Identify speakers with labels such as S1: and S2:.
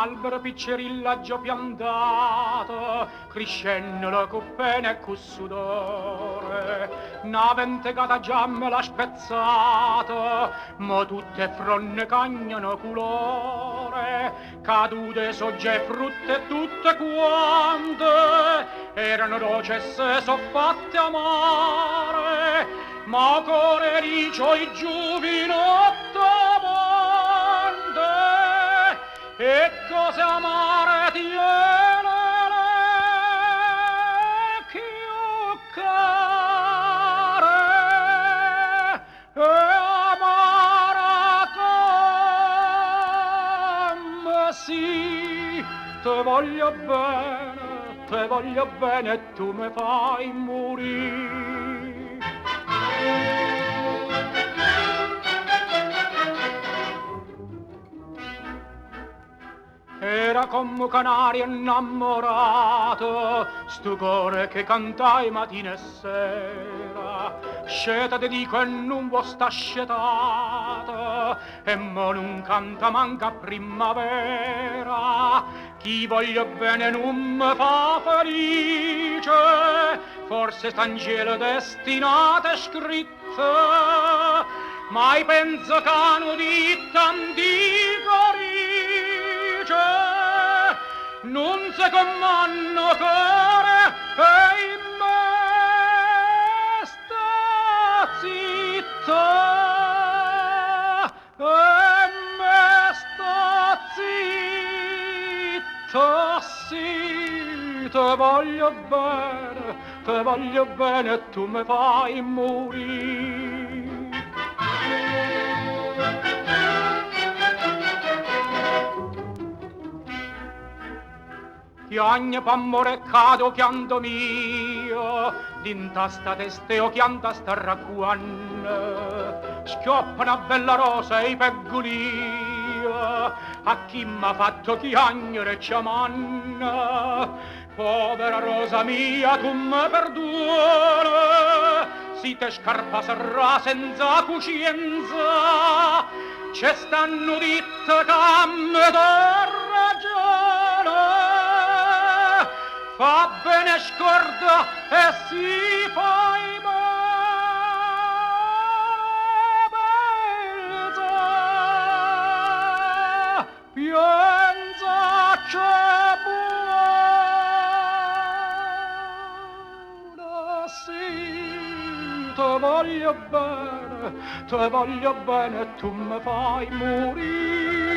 S1: albero piccerillaggio piantato, crescendo con pena e con sudore, n'avente cata giamme l'ha spezzato, ma tutte fronne cagnano colore, cadute sogge frutte tutte quante, erano dolcesse soffatte amare, ma core ricio i giuvinotto mondo, e cose amare tiene le più care, e amara come sì, te voglio bene e tu mi fai morire. Era come un canario innamorato, sto cuore che cantai mattina e sera. Sceta te dico e non vuoi sta scetato, e mo non canta manca primavera. Chi voglio bene non mi fa felice, forse st'angelo destinato è scritto, mai penso che hanno di t'antico non se commanno core e in me sta zitto, e me sta zitto, sì, te voglio bene e tu mi fai morire. Piagne p'amore cado chianto mio, d'intasta testeo chianta sta racquanne, schioppa una bella rosa e i peggolio, a chi m'ha fatto chiagnere ciamanna, povera rosa mia tu mi perdona, si te scarpa sarà senza cucienza, c'è stanno ditte che mi do ragione, fa bene scorda e si fai belza, pienza c'è buona, sì, te voglio bene e tu mi fai morire.